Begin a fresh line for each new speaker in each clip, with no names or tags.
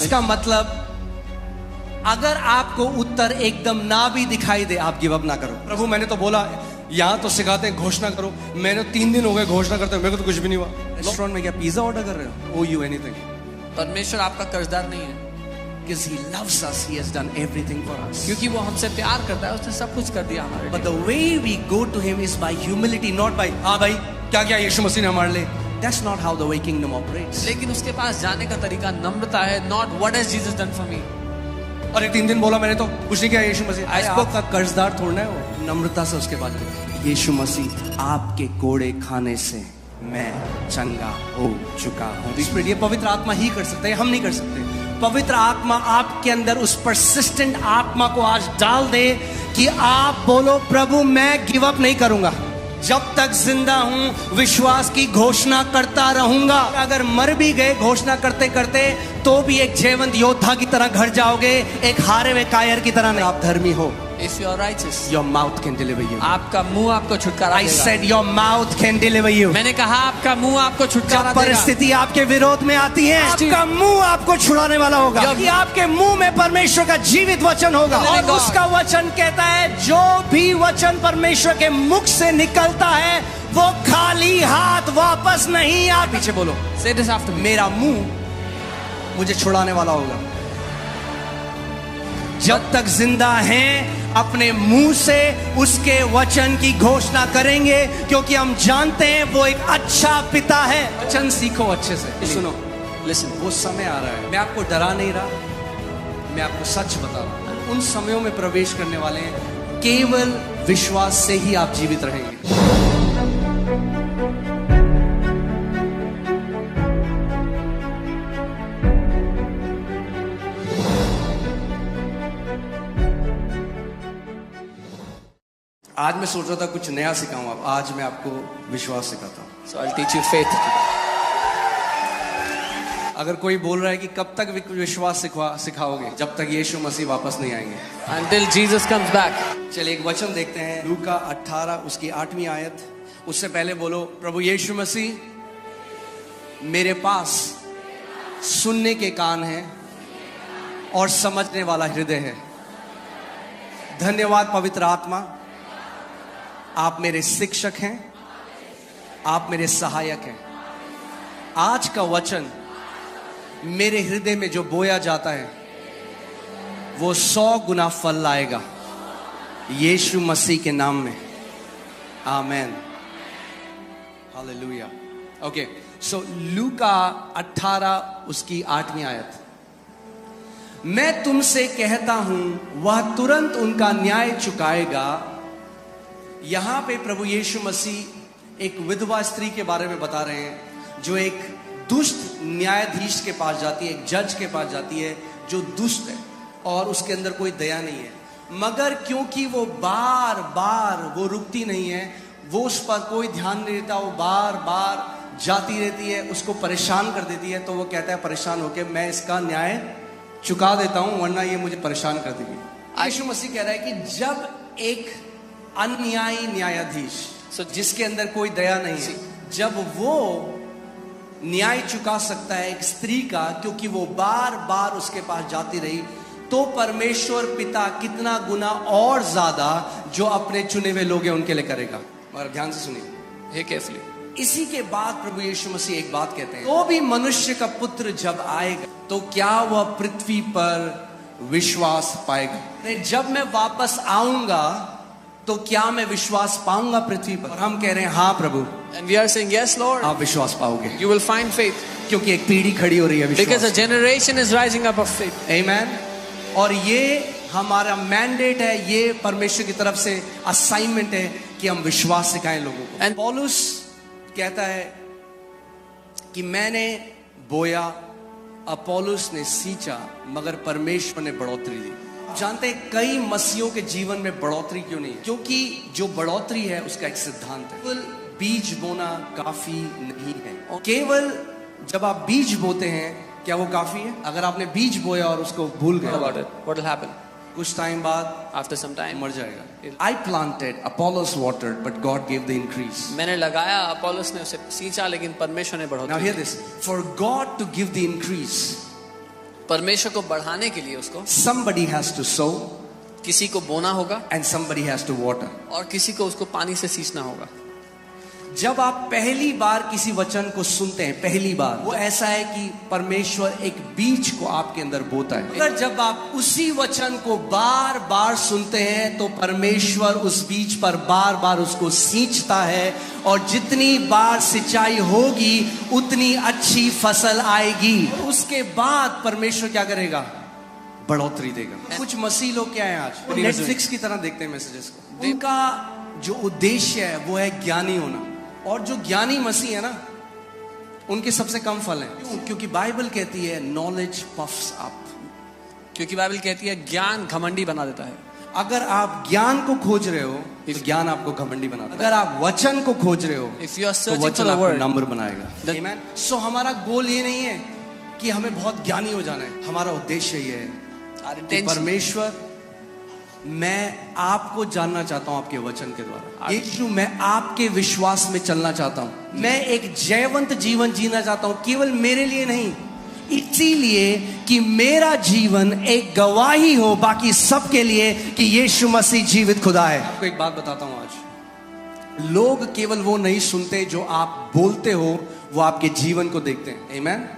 इसका मतलब अगर आपको उत्तर एकदम ना भी दिखाई दे, आप गिव अप ना करो। प्रभु मैंने तो बोला, यहाँ तो सिखाते हैं घोषणा करो, मैंने 3 दिन हो गए घोषणा करते हुए, मेरे को तो कुछ भी नहीं हुआ। रेस्टोरेंट में क्या पिज्जा ऑर्डर कर रहे हो? ओ यू एनीथिंग।
परमेश्वर आपका कर्जदार नहीं है,
Because he loves us, he has done everything for us.
क्योंकि वो हमसे प्यार करता है, उसने सब कुछ कर दिया हमारे लिए।
But the way we go to him is by humility, not by हाँ भाई क्या क्या यीशु मसीह ने हमारे लिए। That's not how the way kingdom operates.
लेकिन उसके पास जाने का तरीका नम्रता है, not what has Jesus done for me।
और 3 दिन बोला मैंने तो कुछ नहीं किया यीशु मसीह। आपको का कर्जदार थोड़ना है वो, नम्रता से उसके बाद यीशु मसीह आपके कोड़े खाने से मैं चंगा हो चुका हूँ। ये पवित्र आत्मा ही कर सकता है, हम नहीं कर सकते। पवित्र आत्मा आपके अंदर उस परसिस्टेंट आत्मा को आज डाल दे कि आप बोलो प्रभु मैं गिव अप नहीं करूंगा, जब तक जिंदा हूं विश्वास की घोषणा करता रहूंगा। अगर मर भी गए घोषणा करते करते तो भी एक जीवंत योद्धा की तरह घर जाओगे, एक हारे हुए कायर की तरह नहीं। आप धर्मी हो,
If you are righteous,
your mouth can deliver you.
आपका मुंह आपको छुटकारा
I
देगा।
said your mouth can deliver you.
मैंने कहा आपका मुंह आपको छुटकारा
जब
देगा।
परिस्थिति आपके विरोध में आती है, आपका मुंह आपको छुड़ाने वाला होगा। कि आपके मुंह में परमेश्वर का जीवित वचन होगा, और उसका वचन कहता है जो भी वचन परमेश्वर के मुख से निकलता है वो खाली हाथ वापस नहीं आ। पीछे बोलो,
Say this after me।
मेरा मुंह मुझे छुड़ाने वाला होगा। जब तक जिंदा हैं अपने मुंह से उसके वचन की घोषणा करेंगे, क्योंकि हम जानते हैं वो एक अच्छा पिता है। वचन सीखो अच्छे से। सुनो, लिसन, वो समय आ रहा है, मैं आपको डरा नहीं रहा, मैं आपको सच बता रहा हूं। उन समयों में प्रवेश करने वाले हैं, केवल विश्वास से ही आप जीवित रहेंगे। आज मैं सोच रहा था कुछ नया सिखाऊं, आज मैं आपको विश्वास सिखाता हूं।
So I'll teach you faith।
अगर कोई बोल रहा है कि कब तक विश्वास सिखाओगे, जब तक यीशु मसीह वापस नहीं आएंगे।
Until Jesus comes back।
चलिए एक वचन देखते हैं, लूका 18 उसकी 8वीं आयत। उससे पहले बोलो प्रभु यीशु मसीह मेरे पास सुनने के कान हैं और समझने वाला हृदय है। धन्यवाद पवित्र आत्मा, आप मेरे शिक्षक हैं, आप मेरे सहायक हैं। आज का वचन मेरे हृदय में जो बोया जाता है वो 100 गुना फल लाएगा यीशु मसीह के नाम में। आमेन, हालेलुया। ओके, सो लूका 18 उसकी 8वीं आयत। मैं तुमसे कहता हूं वह तुरंत उनका न्याय चुकाएगा। यहां पे प्रभु यीशु मसीह एक विधवा स्त्री के बारे में बता रहे हैं, जो एक दुष्ट न्यायाधीश के पास जाती है, एक जज के पास जाती है जो दुष्ट है और उसके अंदर कोई दया नहीं है। मगर क्योंकि वो बार बार वो रुकती नहीं है, वो उस पर कोई ध्यान नहीं देता, वो बार बार जाती रहती है, उसको परेशान कर देती है, तो वो कहता है परेशान होकर मैं इसका न्याय चुका देता हूं, वरना ये मुझे परेशान कर देगी। यीशु मसीह कह रहा है कि जब एक अन्यायी न्यायाधीश, जिसके अंदर कोई दया नहीं है, जब वो न्याय चुका सकता है एक स्त्री का, क्योंकि वो बार बार उसके पास जाती रही, तो परमेश्वर पिता कितना गुना और ज्यादा जो अपने चुने हुए लोग हैं उनके लिए करेगा। और ध्यान से सुनिए केयरफुली। इसी के बाद प्रभु यीशु मसीह एक बात कहते हैं, तो भी मनुष्य का पुत्र जब आएगा तो क्या वह पृथ्वी पर विश्वास पाएगा? जब मैं वापस आऊंगा तो क्या मैं विश्वास पाऊंगा पृथ्वी पर? और हम कह रहे हैं हाँ प्रभु।
And we are saying yes Lord।
आप विश्वास पाओगे।
You will find faith।
क्योंकि एक पीढ़ी खड़ी हो रही है विश्वास।
Because a generation is rising up of faith।
Amen। और ये हमारा मैंडेट है, ये परमेश्वर की तरफ से असाइनमेंट है कि हम विश्वास सिखाएं लोगों को। And पौलुस कहता है कि मैंने बोया, अपोलोस ने सींचा, मगर परमेश्वर ने बढ़ोतरी दी। जानते हैं कई मसीहों के जीवन में बढ़ोतरी क्यों नहीं है? क्योंकि जो बढ़ोतरी है उसका एक सिद्धांत है, केवल बीज बोना काफी नहीं है। और केवल जब आप बीज बोते हैं क्या वो काफी है? अगर आपने बीज बोया और उसको भूल गए,
what will happen?
कुछ टाइम बाद
After some time
मर जाएगा। I planted, Apollos watered, but God gave the increase.
मैंने लगाया, अपोलोस ने उसे सींचा, लेकिन परमेश्वर ने बढ़ोतरी।
Now hear this, for God to give the increase,
परमेश्वर को बढ़ाने के लिए उसको
somebody has to sow
किसी को बोना होगा
and somebody has to water.
और किसी को उसको पानी से सींचना होगा।
जब आप पहली बार किसी वचन को सुनते हैं, पहली बार, वो ऐसा है कि परमेश्वर एक बीज को आपके अंदर बोता है। अगर जब आप उसी वचन को बार बार सुनते हैं तो परमेश्वर उस बीज पर बार बार उसको सींचता है, और जितनी बार सिंचाई होगी उतनी अच्छी फसल आएगी। उसके बाद परमेश्वर क्या करेगा? बढ़ोतरी देगा। कुछ मसीह लोग क्या है आज नेटफ्लिक्स की तरह देखते हैं मैसेजेस को। उनका जो उद्देश्य है वो है ज्ञानी होना, और जो ज्ञानी मसीह है ना, उनके सबसे कम फल हैं। क्यों? क्योंकि बाइबल कहती है नॉलेज पफ्स अप।
क्योंकि बाइबल कहती है ज्ञान घमंडी बना देता है।
अगर आप ज्ञान को खोज रहे हो तो ज्ञान आपको घमंडी बनाता है। अगर आप वचन को खोज रहे हो
If you are
तो
searching for
वचन
the
आपको
word,
नंबर बनाएगा। Amen? सो हमारा गोल ये नहीं है कि हमें बहुत ज्ञानी हो जाना है। हमारा उद्देश्य ये है
our
कि
intention,
परमेश्वर, मैं आपको जानना चाहता हूं आपके वचन के द्वारा। यीशु, मैं आपके विश्वास में चलना चाहता हूं। मैं एक जयवंत जीवन जीना चाहता हूं, केवल मेरे लिए नहीं, इसीलिए कि मेरा जीवन एक गवाही हो बाकी सबके लिए कि यीशु मसीह जीवित खुदा है। आपको एक बात बताता हूं, आज लोग केवल वो नहीं सुनते जो आप बोलते हो, वो आपके जीवन को देखते हैं। आमीन।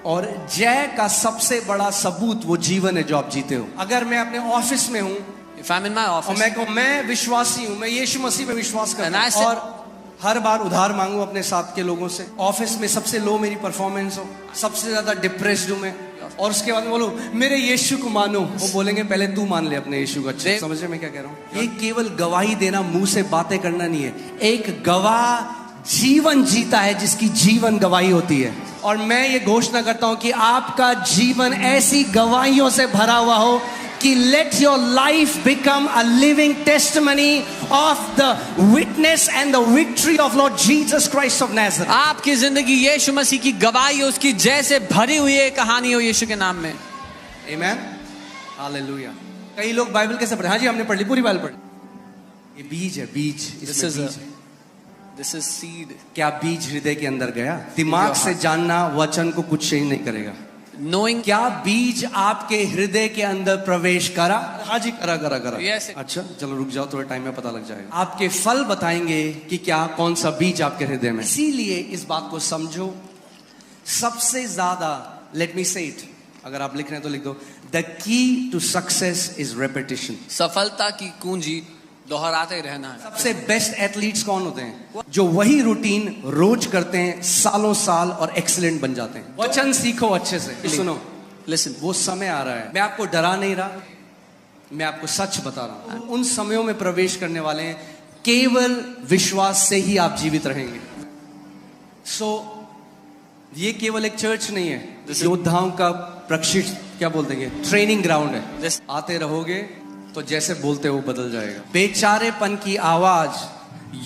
और जय का सबसे बड़ा सबूत वो जीवन है जो आप जीते हो। अगर मैं अपने ऑफिस में हूं,
if I'm in my
और
office,
मैं कहूं मैं विश्वासी हूं, मैं यीशु मसीह पे विश्वास करता
And I
हूं,
said-
और हर बार उधार मांगू अपने साथ के लोगों से, ऑफिस में सबसे लो मेरी परफॉर्मेंस हो, सबसे ज्यादा डिप्रेस्ड हूं मैं, और उसके बाद बोलो मेरे यीशु को मानो, वो बोलेंगे पहले तू मान ले अपने यीशु को। अच्छे समझ रहे मैं क्या कह रहा हूं? ये केवल गवाही देना, मुंह से बातें करना नहीं है। एक गवाह जीवन जीता है जिसकी जीवन गवाही होती है। और मैं ये घोषणा करता हूं कि आपका जीवन ऐसी गवाहियों से भरा हुआ हो कि let your life become a living testimony of the witness and the victory of Lord Jesus Christ of Nazareth.
आपकी जिंदगी यीशु मसीह की गवाही हो, उसकी जय से भरी हुई है कहानी हो यीशु के नाम में।
Amen. Hallelujah. कई लोग बाइबल कैसे पढ़े? हाँ जी, हमने पढ़ ली, पूरी बाइबल पढ़ी। ये बीज है, बीज। इसमें बीज है।
This is seed.
क्या बीज हृदय के अंदर गया? दिमाग से जानना वचन को कुछ चेंज नहीं करेगा।
Knowing,
क्या बीज आपके हृदय के अंदर प्रवेश करा? हाँ जी, करा।
Yes.
अच्छा, चलो रुक जाओ, थोड़े टाइम में पता लग जाएगा। आपके फल बताएंगे कि क्या, कौन सा बीज आपके हृदय में। इसीलिए इस बात को समझो, सबसे ज्यादा, लेट मी से इट, अगर आप लिख रहे हैं तो लिख दो, the key to success is repetition.
सफलता की कुंजी दोहराते ही रहना है।
सबसे बेस्ट एथलीट्स कौन होते हैं? जो वही रूटीन रोज करते हैं, सालों साल, और एक्सीलेंट बन जाते हैं। वचन सीखो अच्छे से। सुनो,
Listen,
वो समय आ रहा है, मैं आपको डरा नहीं रहा, मैं आपको सच बता रहा हूं। उन समयों में प्रवेश करने वाले हैं, केवल विश्वास से ही आप जीवित रहेंगे। ये केवल एक चर्च नहीं है, योद्धाओं का प्रशिक्षण, क्या बोलते हैं, ट्रेनिंग ग्राउंड है। आते रहोगे तो जैसे बोलते हो बदल जाएगा। बेचारेपन की आवाज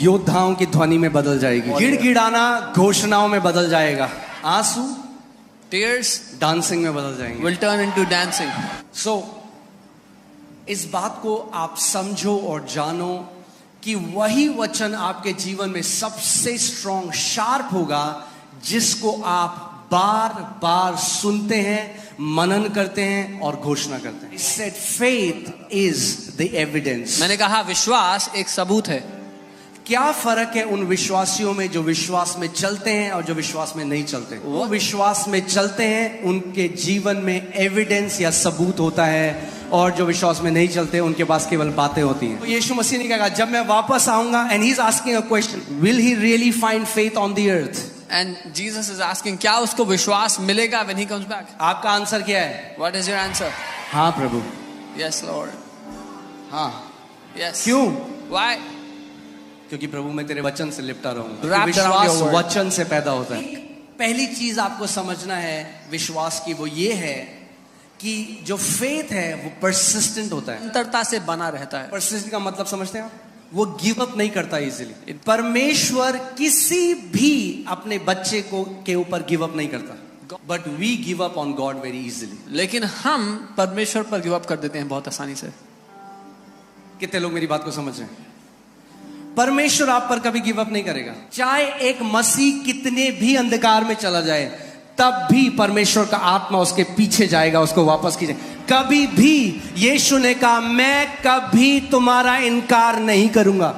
योद्धाओं की ध्वनि में बदल जाएगी। गिड़गिड़ाना घोषणाओं में बदल जाएगा। आंसू
tears
डांसिंग में बदल जाएंगे।
will turn into dancing.
इस बात को आप समझो और जानो कि वही वचन आपके जीवन में सबसे स्ट्रॉन्ग, शार्प होगा, जिसको आप बार बार सुनते हैं, मनन करते हैं और घोषणा करते हैं। Said faith is the evidence.
मैंने कहा विश्वास एक सबूत है।
क्या फर्क है उन विश्वासियों में जो विश्वास में चलते हैं और जो विश्वास में नहीं चलते? वो विश्वास में चलते हैं, उनके जीवन में एविडेंस या सबूत होता है, और जो विश्वास में नहीं चलते उनके पास केवल बातें होती हैं। तो यीशु मसीह ने कहा जब मैं वापस आऊंगा, and he is asking a question, will he really find faith on the earth?
And Jesus is asking, क्या उसको विश्वास मिलेगा when he comes back?
आपका आंसर क्या है?
What is your answer?
हाँ प्रभु।
Yes, Lord.
हाँ।
Yes.
क्यों?
Why?
क्योंकि प्रभु मैं तेरे वचन से लिपटा रहूंगा।
Wrapped around
विश्वास
your word.
वचन से पैदा होता है। पहली चीज आपको समझना है विश्वास की, वो ये है कि जो फेथ है वो परसिस्टेंट होता है।
निरंतरता से बना रहता है।
परसिस्टेंट का मतलब समझते हैं आप? वो गिव अप नहीं करता इजीली। परमेश्वर किसी भी अपने बच्चे को के ऊपर गिव अप नहीं करता, but we give up on God very easily.
लेकिन हम परमेश्वर पर गिव अप कर देते हैं बहुत आसानी से।
कितने लोग मेरी बात को समझ रहे हैं? परमेश्वर आप पर कभी गिव अप नहीं करेगा। चाहे एक मसीह कितने भी अंधकार में चला जाए, तब भी परमेश्वर का आत्मा उसके पीछे जाएगा, उसको वापस कीजिए। कभी भी यीशु ने कहा मैं कभी तुम्हारा इनकार नहीं करूंगा।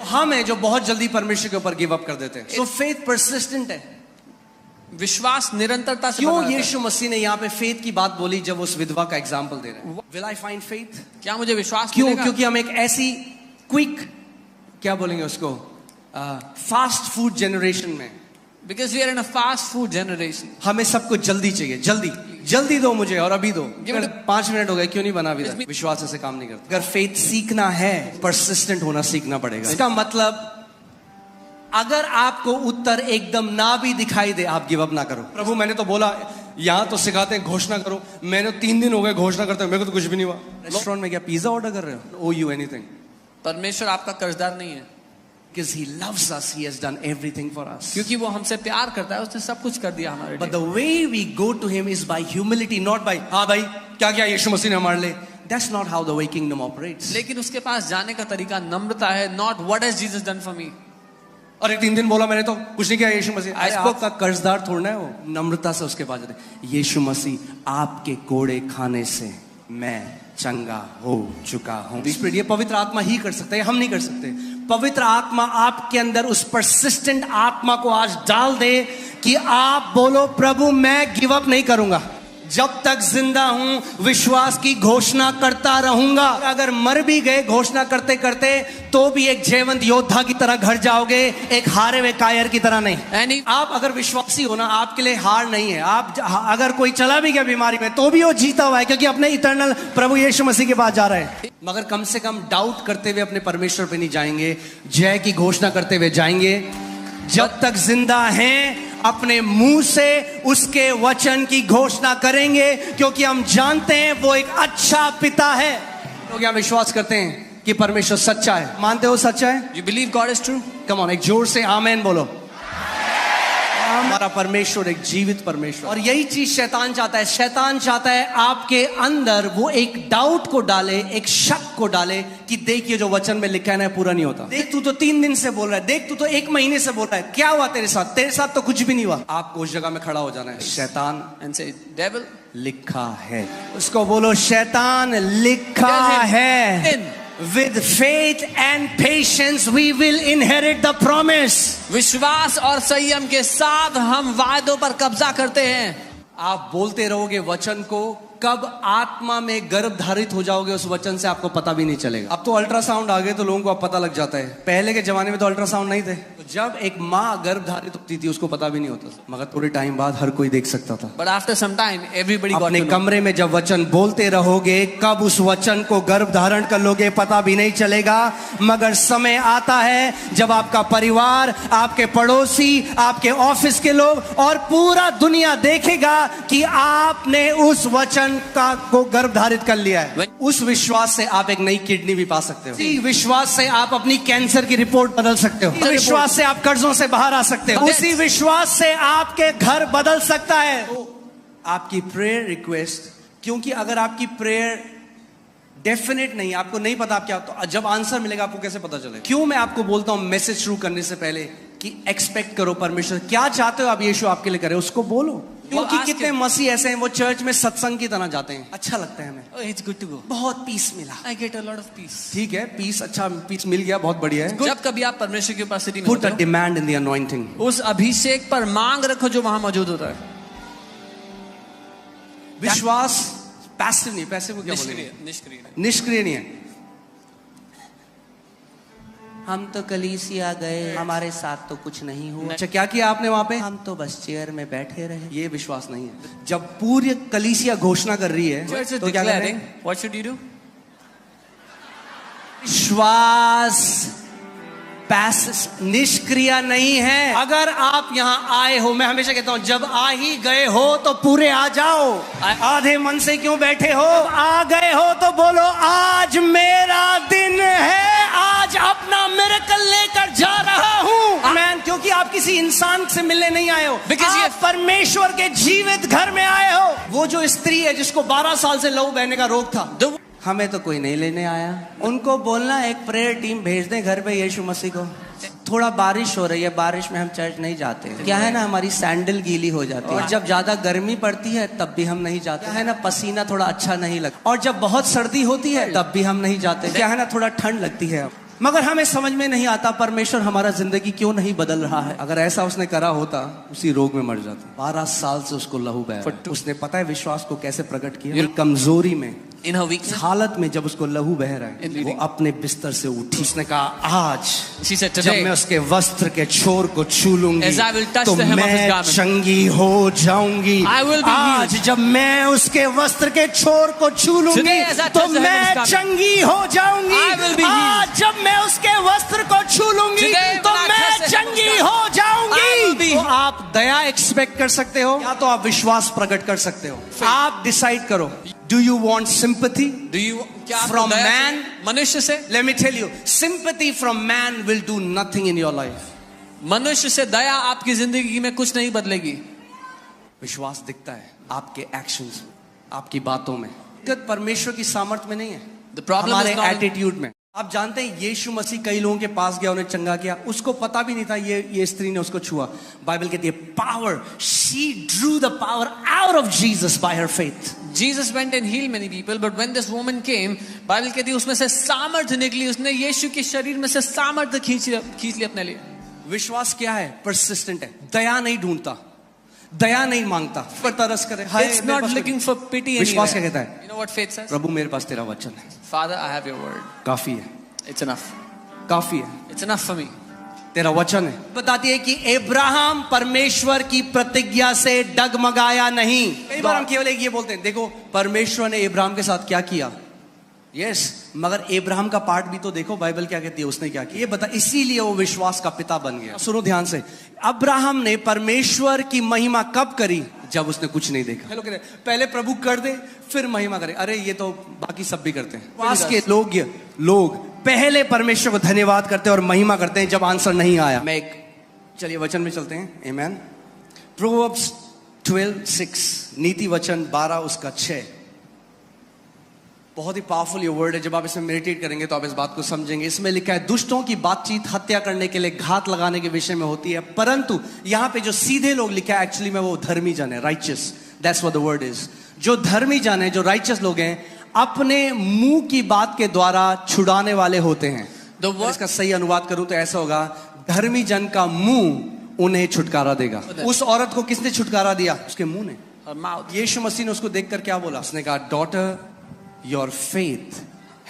हम हैं जो बहुत जल्दी परमेश्वर के ऊपर गिव अप कर देते हैं। सो फेथ परसिस्टेंट है।
विश्वास निरंतरता से
क्यों
बना रहता है।
यीशु मसीह ने यहाँ पे फेथ की बात बोली जब उस विधवा का एग्जाम्पल दे रहे हैं? Will I find faith?
क्या मुझे विश्वास
क्यों?
मिलेगा?
क्योंकि हम एक ऐसी क्विक, क्या बोलेंगे उसको, फास्ट फूड जनरेशन में,
Because we are in a fast food generation.
हमें सब कुछ जल्दी चाहिए। जल्दी जल्दी दो मुझे, और अभी दो।
Give it
5 मिनट हो गए, क्यों नहीं बना अभी तक? विश्वास ऐसे काम नहीं करता। अगर फेथ सीखना है, परसिस्टेंट होना सीखना पड़ेगा। इसका मतलब अगर आपको उत्तर एकदम ना भी दिखाई दे, आप गिव अप ना करो। प्रभु मैंने तो बोला, यहाँ तो सिखाते हैं घोषणा करो, मैंने 3 दिन हो गए घोषणा करते हैं, मेरे को तो कुछ भी नहीं हुआ। रेस्टोरेंट में क्या पिज्जा ऑर्डर कर रहे हो? ओ यू एनीथिंग?
परमेश्वर आपका कर्जदार नहीं है,
Because he loves us, he has done everything for us.
क्योंकि वो हमसे प्यार करता है, उसने सब कुछ कर दिया हमारे
But
लिए।
the way we go to him is by humility, not by हाँ भाई क्या क्या यीशु मसीह ने हमारे लिए। That's not how the way kingdom operates.
लेकिन उसके पास जाने का तरीका नम्रता है, not what has Jesus done for me.
अरे 3 दिन बोला मैंने तो कुछ नहीं किया यीशु मसीह।
अरे
आपका कर्जदार थोड़ा है वो। नम्रता से उसके पास जाते, यीशु मसीह आपके कोड़े खाने से मैं चंगा हो चुका हूं। ये पवित्र आत्मा ही कर सकता है, हम नहीं कर सकते। पवित्र आत्मा आपके अंदर उस परसिस्टेंट आत्मा को आज डाल दे कि आप बोलो प्रभु मैं गिव अप नहीं करूंगा, जब तक जिंदा हूं विश्वास की घोषणा करता रहूंगा। अगर मर भी गए घोषणा करते करते तो भी एक जयवंत योद्धा की तरह घर जाओगे, एक हारे हुए कायर की तरह नहीं। आप अगर विश्वासी हो ना, आपके लिए हार नहीं है। आप अगर कोई चला भी गया बीमारी में तो भी वो जीता हुआ है, क्योंकि अपने इटर्नल प्रभु यीशु मसीह के पास जा रहे हैं। मगर कम से कम डाउट करते हुए अपने परमेश्वर पे नहीं जाएंगे, जय की घोषणा करते हुए जाएंगे। जब तक जिंदा हैं अपने मुंह से उसके वचन की घोषणा करेंगे, क्योंकि हम जानते हैं वो एक अच्छा पिता है। लोग यहाँ विश्वास करते हैं कि परमेश्वर सच्चा है। मानते हो सच्चा है?
You believe God is true?
Come on, एक जोर से आमेन बोलो। हमारा परमेश्वर एक जीवित परमेश्वर, और यही चीज शैतान चाहता है। शैतान चाहता है आपके अंदर वो एक डाउट को डाले, एक शक को डाले कि देखिए जो वचन में लिखा है ना पूरा नहीं होता। देख तू तो 3 दिन से बोल रहा है, देख तू तो 1 महीने से बोल रहा है, क्या हुआ तेरे साथ? तेरे साथ तो कुछ भी नहीं हुआ। आपको उस जगह में खड़ा हो जाना है। शैतान
And say, devil,
लिखा है। उसको बोलो शैतान लिखा है। With faith and patience we will inherit the promise.
विश्वास और संयम के साथ हम वायदों पर कब्जा करते हैं।
आप बोलते रहोगे वचन को, कब आत्मा में गर्भ धारित हो जाओगे उस वचन से आपको पता भी नहीं चलेगा। अब तो अल्ट्रासाउंड आ गए तो लोगों को अब पता लग जाता है। पहले के जमाने में तो अल्ट्रासाउंड नहीं थे, तो जब एक माँ गर्भ धारित होती थी उसको पता भी नहीं होता, मगर थोड़े टाइम बाद हर कोई देख सकता था।
But after some time, everybody got
अपने
to know.
कमरे में जब वचन बोलते रहोगे, कब उस वचन को गर्भ धारण कर लोगे पता भी नहीं चलेगा। मगर समय आता है जब आपका परिवार, आपके पड़ोसी, आपके ऑफिस के लोग और पूरा दुनिया देखेगा कि आपने उस वचन को गर्भ धारित कर लिया है। उस विश्वास से आप एक नई किडनी भी पा सकते हो। उसी विश्वास से आप अपनी कैंसर की रिपोर्ट बदल सकते हो। उसी विश्वास से आप कर्जों से बाहर आ सकते हो। उसी विश्वास से आपके घर बदल सकता है। तो आपकी प्रेयर रिक्वेस्ट, क्योंकि अगर आपकी प्रेयर डेफिनेट नहीं, आपको नहीं पता आप क्या, तो जब आंसर मिलेगा आपको कैसे पता चलेगा? क्यों मैं आपको बोलता हूं मैसेज शुरू करने से पहले कि एक्सपेक्ट करो परमेश्वर क्या चाहते हो आप यीशु आपके लिए करे, उसको बोलो। क्योंकि कितने मसीह ऐसे हैं वो चर्च में सत्संग की तरह जाते हैं, अच्छा लगता है हमें,
Oh, it's good to go.
बहुत पीस मिला।
I get a lot of peace.
ठीक है, पीस, अच्छा पीस मिल गया, बहुत बढ़िया है।
जब कभी आप परमेश्वर की उपस्थिति में
पुट
होते
अ
हो,
डिमांड इन द अनॉइंटिंग।
उस अभिषेक पर मांग रखो जो वहां मौजूद होता है।
विश्वास पैसिव नहीं, पैसिव को क्या बोलेंगे? निष्क्रिय नहीं है। हम तो कलीसिया गए, हमारे साथ तो कुछ नहीं हुआ। अच्छा क्या किया आपने वहां पे? हम तो बस चेयर में बैठे रहे। ये विश्वास नहीं है। जब पूरी कलीसिया घोषणा कर रही है तो क्या करें?
What should you do?
विश्वास निष्क्रिय नहीं है। अगर आप यहाँ आए हो, मैं हमेशा कहता हूँ जब आ ही गए हो तो पूरे आ जाओ। आधे मन से क्यों बैठे हो? आ गए हो तो बोलो आज मेरा दिन है, आज अपना मिरेकल लेकर जा रहा हूँ मैं। क्योंकि आप किसी इंसान से मिलने नहीं आए हो, आप परमेश्वर के जीवित घर में आए हो। वो जो स्त्री है जिसको 12 साल से लहू बहने का रोग था, हमें तो कोई नहीं लेने आया। उनको बोलना एक प्रेयर टीम भेज दें घर पे यीशु मसीह को। थोड़ा बारिश हो रही है, बारिश में हम चर्च नहीं जाते। क्या है ना, हमारी सैंडल गीली हो जाती है। और जब ज्यादा गर्मी पड़ती है तब भी हम नहीं जाते। क्या है ना, पसीना थोड़ा अच्छा नहीं लगता। और जब बहुत सर्दी होती है तब भी हम नहीं जाते। क्या है ना, थोड़ा ठंड लगती है। मगर हमें समझ में नहीं आता परमेश्वर हमारा जिंदगी क्यों नहीं बदल रहा है। अगर ऐसा उसने करा होता, उसी रोग में मर जाता। 12 साल से उसको लहू बह रहा है। उसने पता है विश्वास को कैसे प्रकट किया? कमजोरी में,
In her weakness,
हालत में जब उसको लहू बह रहा है, वो अपने बिस्तर से उठी। उसने कहा आज
she said,
जब मैं
today,
उसके वस्त्र के छोर को छू लूंगी
as I will touch
तो
the hem of his
मैं
garment,
चंगी हो जाऊंगी।
I will be
आज
healed.
जब मैं उसके वस्त्र के छोर को छू लूंगी
Today, as I
तो
touch the hem of
मैं
his garment,
चंगी हो जाऊंगी।
I will be healed.
आज जब मैं उसके वस्त्र को छू लूंगी
Today,
तो
when I
मैं
touch the hem of his
चंगी
garment,
हो
I will
जाऊंगी।
be
तो
healed.
आप दया एक्सपेक्ट कर सकते हो या तो आप विश्वास प्रकट कर सकते हो। आप डिसाइड करो। Do you want sympathy
do you, क्या आपको
from
दया
man?
चाहिए? मनुष्य से?
Let me tell you, sympathy from man will do nothing in your life.
मनुष्य से दया आपकी जिंदगी में कुछ नहीं बदलेगी।
विश्वास दिखता है आपके एक्शंस में, आपकी बातों में। दिक्कत परमेश्वर की सामर्थ्य में नहीं है,
The problem
हमारे
is not in-
एटीट्यूड में। आप जानते हैं यीशु मसीह कई लोगों के पास गया, उन्हें चंगा किया, उसको पता भी नहीं था ये स्त्री ने उसको छुआ। बाइबल कहती है power, she Drew the power out of Jesus bye her faith.
Jesus went and healed many people, but when this woman came, Bible कहती है उसमें से सामर्थ्य निकली, उसने यीशु के शरीर में से सामर्थ्य खींच ली अपने लिए।
विश्वास क्या है? परसिस्टेंट है, दया नहीं ढूंढता, दया नहीं मांगता, पर तरस करे।
It's not looking for pity
विश्वास क्या
anywhere.
कहता है?
You know what faith says?
प्रभु मेरे पास तेरा वचन है,
Father, I have your word.
काफी है,
It's enough.
काफी है,
It's enough for me.
तेरा वचन है। बताती है कि अब्राहम परमेश्वर की प्रतिज्ञा से डगमगाया नहीं। कई बार हम केवल एक ये बोलते हैं, देखो परमेश्वर ने अब्राहम के साथ क्या किया। यस, मगर अब्राहम का पार्ट भी तो देखो, बाइबल क्या कहती है, उसने क्या किया ये बता। इसीलिए वो विश्वास का पिता बन गया। सुनो ध्यान से, अब्राहम ने परमेश्वर की महिमा कब करी? जब उसने कुछ नहीं देखा। लोग कहते हैं पहले प्रभु कर दे फिर महिमा करे। अरे ये तो बाकी सब भी करते हैं। विश्वास के लोग पहले परमेश्वर को धन्यवाद करते हैं और महिमा करते हैं जब आंसर नहीं आया। चलिए वचन में चलते हैं। आमेन। प्रोवर्ब्स 12:6, नीति वचन 12 उसका 6। बहुत ही पावरफुल ये वर्ड है। जब आप इसमें मेडिटेट करेंगे तो आप इस बात को समझेंगे। इसमें लिखा है दुष्टों की बातचीत हत्या करने के लिए, घात लगाने के विषय में होती है, परंतु यहाँ पे जो सीधे लोग लिखा है एक्चुअली में वो धर्मी जन है, righteous. That's what the word is. जो धर्मी जन है, जो राइचियस लोग हैं, अपने मुंह की बात के द्वारा छुड़ाने वाले होते हैं। इसका सही अनुवाद करूं तो ऐसा होगा, धर्मी जन का मुंह उन्हें छुटकारा देगा। उस औरत को किसने छुटकारा दिया? उसके मुंह ने। यीशु मसीह ने उसको देखकर क्या बोला? उसने कहा daughter, your faith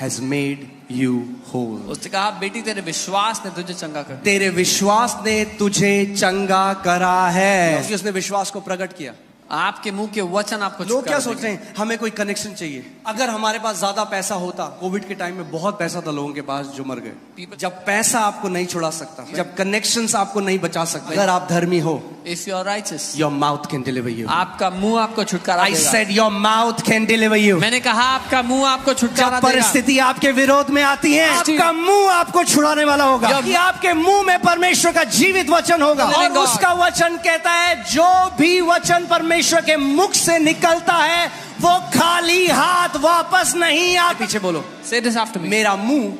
has made you whole.
उसने कहा बेटी तेरे विश्वास ने तुझे चंगा कर दिया।
तेरे विश्वास ने तुझे चंगा करा है। उसने विश्वास को प्रकट किया।
आपके मुंह के वचन आपको
लोग क्या सोच रहे हैं? हमें कोई कनेक्शन चाहिए। अगर हमारे पास ज्यादा पैसा होता, कोविड के टाइम में बहुत पैसा था लोगों के पास जो मर गए। जब पैसा आपको नहीं छुड़ा सकता, जब कनेक्शंस आपको नहीं बचा सकते, अगर आप धर्मी हो,
if you are righteous,
your mouth can deliver you.
आपका मुंह आपको छुटकारा
आई
देगा।
Said your mouth can deliver you.
मैंने कहा आपका मुंह आपको छुटकारा
जब
देगा।
परिस्थिति आपके विरोध में आती है, आपका मुंह आपको छुड़ाने वाला होगा। कि आपके मुंह में परमेश्वर का जीवित वचन होगा, और उसका वचन कहता है जो भी वचन परमेश्वर के मुख से निकलता है वो खाली हाथ वापस नहीं आता। पीछे बोलो,
Say this after me.
मेरा मुंह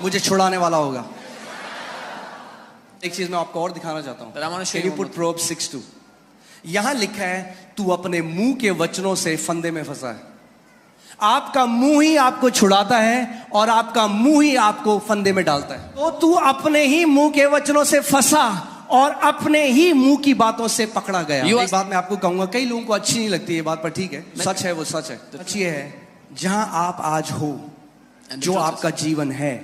मुझे छुड़ाने वाला होगा। एक चीज मैं आपको और दिखाना चाहता
But I want to show
हूं।
you
पुट Proverbs 6:2 यहां लिखा है तू अपने मुंह के वचनों से फंदे में फंसा है। आपका मुंह ही आपको छुड़ाता है और आपका मुंह ही आपको फंदे में डालता है। तो तू अपने ही मुंह के वचनों से फंसा और अपने ही मुंह की बातों से पकड़ा गया। एक बात मैं आपको कहूंगा, कई लोगों को अच्छी नहीं लगती ये बात, पर ठीक है, सच है, वो सच है। सच ये है, जहां आप आज हो, जो आपका जीवन है,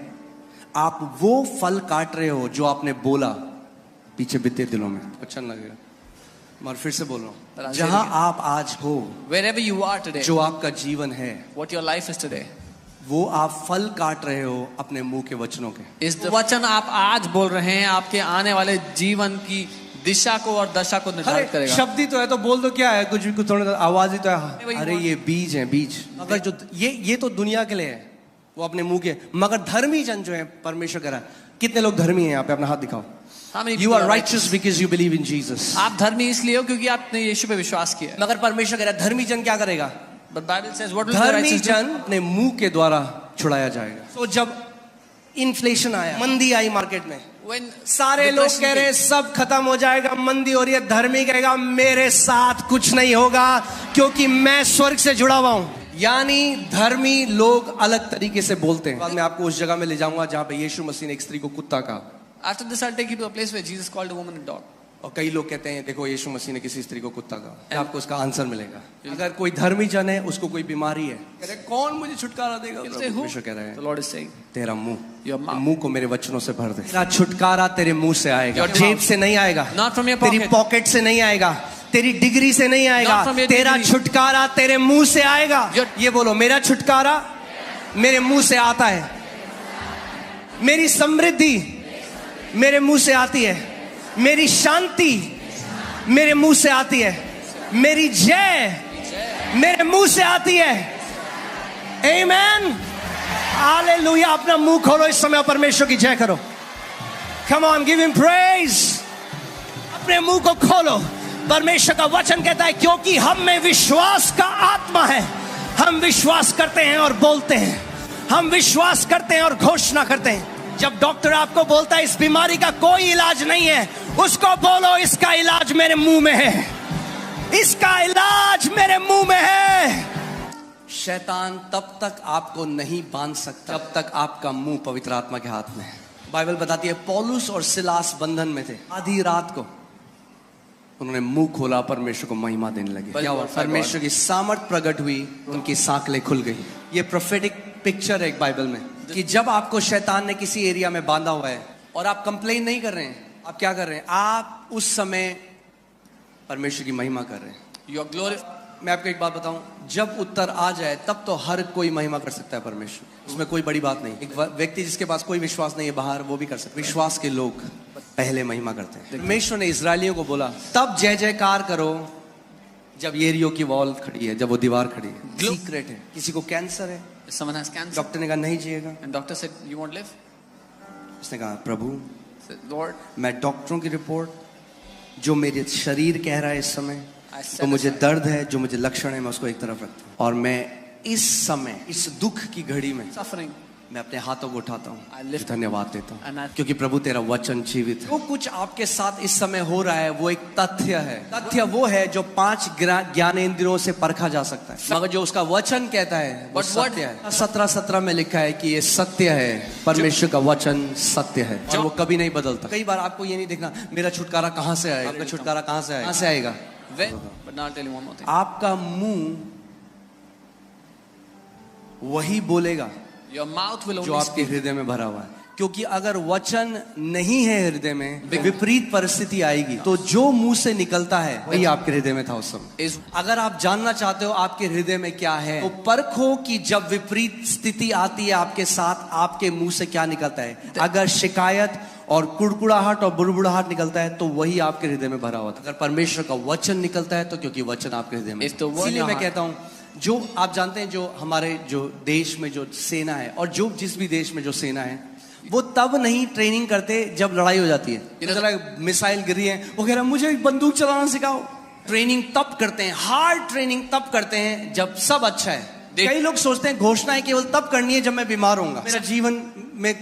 आप वो फल काट रहे हो जो आपने बोला पीछे बीते दिनों में। अच्छा लगेगा, मैं फिर से बोल रहा हूं, जहां आप आज हो,
wherever you are today,
जो आपका जीवन है,
what your life is today,
वो आप फल काट रहे हो अपने मुंह के वचनों के।
इस वचन आप आज बोल रहे हैं आपके आने वाले जीवन की दिशा को और दशा को निर्धारित करेगा।
शब्द ही तो है, तो बोल दो क्या है, कुछ भी, कुछ थोड़ा आवाज ही तो है। अरे ये बीज है, बीज। अगर जो ये तो दुनिया के लिए है, वो अपने मुंह के, मगर धर्मी जन जो है परमेश्वर करा। कितने लोग धर्मी हैं यहाँ पे? अपना हाथ दिखाओ। You are righteous because you believe in Jesus.
आप धर्मी इसलिए हो क्योंकि आपने यीशु पे विश्वास किया।
मगर परमेश्वर कह रहा है धर्मी जन क्या करेगा?
But Bible says what will the
धर्मी
righteous do?
जन अपने मुंह के द्वारा छुड़ाया जाएगा। तो जब इन्फ्लेशन आया, मंदी आई मार्केट में,
when
सारे लोग
depression
कह रहे हैं
came,
सब खत्म हो जाएगा, मंदी हो रही है, धर्मी कहेगा मेरे साथ कुछ नहीं होगा क्योंकि मैं स्वर्ग से जुड़ा हुआ हूं। यानी धर्मी लोग अलग तरीके से बोलते हैं। बाद में आपको उस जगह में ले जाऊंगा जहां पे यीशु मसीह ने एक स्त्री को कुत्ता कहा।
after this I'll take you to a place where Jesus called a woman a dog.
और कई लोग कहते हैं देखो यीशु मसीह ने किसी स्त्री को कुत्ता कहा। आपको उसका आंसर मिलेगा। अगर कोई धर्मी जन है, उसको कोई बीमारी है, कह रहे कौन मुझे छुटकारा देगा?
He'll say, who?
परमेश्वर कह रहे हैं
The Lord is saying,
तेरा मुंह,
your mouth.
मुंह को मेरे वचनों से भर दे। तेरा छुटकारा तेरे मुंह से आएगा,
Your
जेब
mouth.
से नहीं आएगा,
Not from your
तेरी
pocket.
पॉकेट से नहीं आएगा, तेरी डिग्री से नहीं आएगा,
Not from your
तेरा
degree.
छुटकारा तेरे मुंह से आएगा।
Your-
ये बोलो, मेरा छुटकारा मेरे मुंह से आता है, मेरी समृद्धि मेरे मुंह से आती है, मेरी शांति मेरे मुंह से आती है, मेरी जय मेरे मुंह से आती है। आमीन, हालेलुया। अपना मुंह खोलो इस समय, परमेश्वर की जय करो। Come on, give him praise. अपने मुंह को खोलो। परमेश्वर का वचन कहता है क्योंकि हम में विश्वास का आत्मा है, हम विश्वास करते हैं और बोलते हैं, हम विश्वास करते हैं और घोषणा करते हैं। जब डॉक्टर आपको बोलता है इस बीमारी का कोई इलाज नहीं है, उसको बोलो इसका इलाज मेरे मुंह में है, इसका इलाज मेरे मुंह में है। शैतान तब तक आपको नहीं बांध सकता जब तक आपका मुंह पवित्र आत्मा के हाथ में है। बाइबल बताती है पौलुस और सिलास बंधन में थे, आधी रात को उन्होंने मुंह खोला, परमेश्वर को महिमा देने लगे। क्या हुआ? परमेश्वर की सामर्थ प्रकट हुई, उनकी सांकलें खुल गई। ये प्रोफेटिक पिक्चर है एक बाइबल में कि जब आपको शैतान ने किसी एरिया में बांधा हुआ है और आप कंप्लेन नहीं कर रहे हैं, आप क्या कर रहे हैं? आप उस समय परमेश्वर की महिमा कर रहे हैं।
your glory.
मैं आपको एक बात बताऊं, जब उत्तर आ जाए तब तो हर कोई महिमा कर सकता है परमेश्वर, उसमें कोई बड़ी बात नहीं। एक व्यक्ति जिसके पास कोई विश्वास नहीं है बाहर, वो भी कर सकता है। विश्वास के लोग पहले महिमा करते हैं। परमेश्वर ने इजरायलियों को बोला तब जय जयकार करो जब यरीहो की वॉल खड़ी है, जब वो दीवार खड़ी है। सीक्रेट है। किसी को कैंसर है,
If someone has cancer
doctor ने कहा नहीं जिएगा,
and doctor said you won't live,
उसने कहा प्रभु
said, Lord,
मैं डॉक्टरों की रिपोर्ट जो मेरे शरीर कह रहा है इस समय,
I said
तो मुझे दर्द है, जो मुझे लक्षण है, मैं उसको एक तरफ रखता हूँ और मैं इस समय इस दुख की घड़ी में
suffering,
मैं अपने हाथों को उठाता
I
हूँ,
lift
धन्यवाद देता
and
हूँ
I-
क्योंकि प्रभु तेरा वचन जीवित है। जो कुछ आपके साथ इस समय हो रहा है वो एक तथ्य है। तथ्य वो है जो 5 ज्ञानेंद्रियों से परखा जा सकता है, मगर जो उसका वचन कहता है वो
But what-
सत्य है। 17:17 में लिखा है कि ये सत्य है, परमेश्वर का वचन सत्य है और वो कभी नहीं बदलता। कई बार आपको ये नहीं देखना मेरा छुटकारा कहाँ से आएगा, आपका छुटकारा कहाँ से आएगा, कहाँ से आएगा?
when? But now I'll tell you one more thing.
आपका मुंह वही बोलेगा
Your mouth will
जो
only
आपके
speak.
हृदय में भरा हुआ है, क्योंकि अगर वचन नहीं है हृदय में, विपरीत परिस्थिति आएगी, तो जो मुंह से निकलता है वही आपके हृदय में था उस समय।
Is
अगर आप जानना चाहते हो आपके हृदय में क्या है, तो परखो कि जब विपरीत स्थिति आती है आपके साथ, आपके मुंह से क्या निकलता है। अगर शिकायत और कुड़कुड़ाहट और बुड़बुड़ाहट निकलता है तो वही आपके हृदय में भरा हुआ था। अगर परमेश्वर का वचन निकलता है तो क्योंकि वचन आपके हृदय में।
If the word
इसलिए
in
मैं
your
कहता हूँ, जो आप जानते हैं जो हमारे जो देश में जो सेना है और जो जिस भी देश में जो सेना है, वो तब नहीं ट्रेनिंग करते जब लड़ाई हो जाती है। मिसाइल गिरी है, वो कह रहा है मुझे बंदूक चलाना सिखाओ। ट्रेनिंग तब करते हैं, हार्ड ट्रेनिंग तब करते हैं जब सब अच्छा है। कई लोग सोचते हैं घोषणाएं केवल तब करनी है जब मैं बीमार होऊंगा, मेरा जीवन में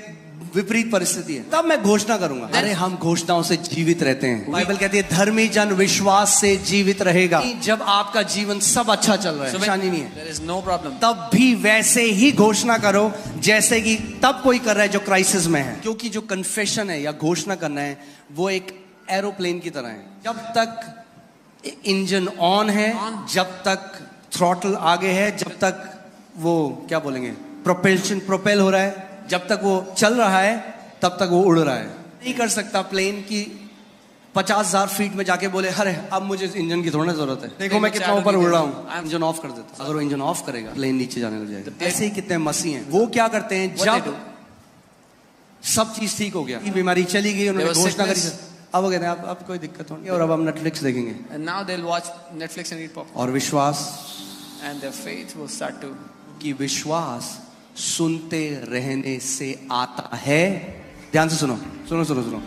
विपरीत परिस्थिति है, तब मैं घोषणा करूंगा। अरे हम घोषणाओं से जीवित रहते हैं। बाइबल कहती है धर्मी जन विश्वास से जीवित रहेगा। जब आपका जीवन सब अच्छा चल रहा है, परेशानी नहीं है,
there is no problem.
तब भी वैसे ही घोषणा करो जैसे कि तब कोई कर रहा है जो क्राइसिस में है। क्योंकि जो कन्फेशन है या घोषणा करना है वो एक एरोप्लेन की तरह है। जब तक इंजन ऑन है, जब तक थ्रॉटल आगे है, जब तक वो क्या बोलेंगे प्रोपेल हो रहा है, जब तक वो चल रहा है तब तक वो उड़ रहा है। नहीं कर सकता प्लेन की 50,000 फीट में जाके बोले अरे अब मुझे इंजन की थोड़ी जरूरत है, देखो मैं कितना ऊपर उड़ रहा हूँ, इंजन ऑफ कर देता। अगर वो इंजन ऑफ करेगा प्लेन नीचे जाने लग जाएगा। ऐसे ही कितने मसीह हैं, वो क्या करते हैं जब सब चीज ठीक हो गया, बीमारी चली गई, उन्होंने घोषणा करी, अब वो कहते हैं अब कोई दिक्कत नहीं और अब हम नेटफ्लिक्स देखेंगे।
And now they'll watch Netflix and eat popcorn.
और विश्वास
And their faith will start to.
कि विश्वास सुनते रहने से आता है। ध्यान से सुनो सुनो सुनो सुनो।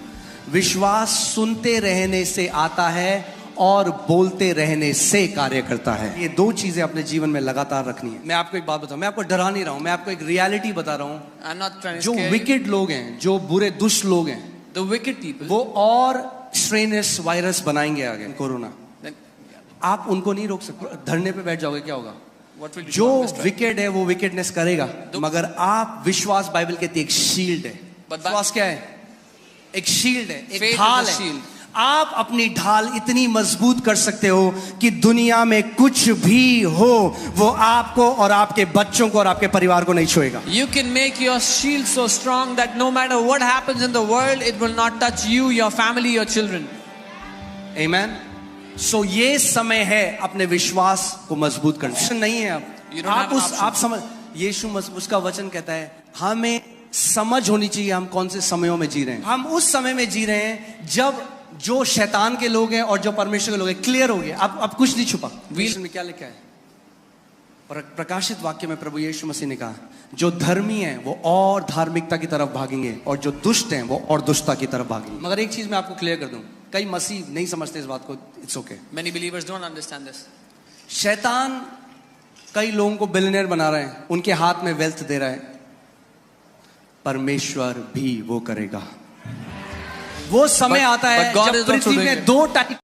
विश्वास सुनते रहने से आता है और बोलते रहने से कार्य करता है। ये 2 चीजें अपने जीवन में लगातार रखनी है। मैं आपको एक बात बताऊं, मैं आपको डरा नहीं रहा हूं, मैं आपको एक रियलिटी बता रहा हूं।
I'm not trying to
जो
scare you.
विकेट लोग हैं, जो बुरे दुष्ट लोग हैं,
The wicked people.
वो और स्ट्रेनस वायरस बनाएंगे आगे, कोरोना।
Then,
आप उनको नहीं रोक सकते। धरने पे बैठ जाओगे, क्या होगा?
what will you
जो
do? Mr.
विकेड है वो विकेडनेस करेगा, मगर आप विश्वास, बाइबल कहती है एक शील्ड है।
But
विश्वास क्या है? एक शील्ड है,
Faith
एक
is
ढाल
a
है।
shield.
आप अपनी ढाल इतनी मजबूत कर सकते हो कि दुनिया में कुछ भी हो वो आपको और आपके बच्चों को और आपके परिवार को नहीं छुएगा।
You can make your shield so strong that no matter what happens in the world, it will not touch you, your family, your children.
Amen. So ये समय है अपने विश्वास को मजबूत करना। नहीं है
You don't
आप
have an
उस
option.
आप समझ, यीशु उसका वचन कहता है हमें समझ होनी चाहिए हम कौन से समयों में जी रहे हैं। हम उस समय में जी रहे हैं जब जो शैतान के लोग हैं और जो परमेश्वर के लोग हैं क्लियर हो गए। अब कुछ नहीं छुपा। में क्या लिखा है? प्रकाशित वाक्य में प्रभु यीशु मसीह ने कहा जो धर्मी हैं वो और धार्मिकता की तरफ भागेंगे और जो दुष्ट हैं वो और दुष्टता की तरफ भागेंगे। मगर एक चीज मैं आपको क्लियर कर दूं, कई मसीह नहीं समझते इस बात को। It's okay.
Many believers don't understand this.
शैतान कई लोगों को बिलियनियर बना रहे हैं, उनके हाथ में वेल्थ दे रहा है। परमेश्वर भी वो करेगा। वो समय आता है
but God
जब
is also
पृथ्वी
doing
में
it.
2 टाइप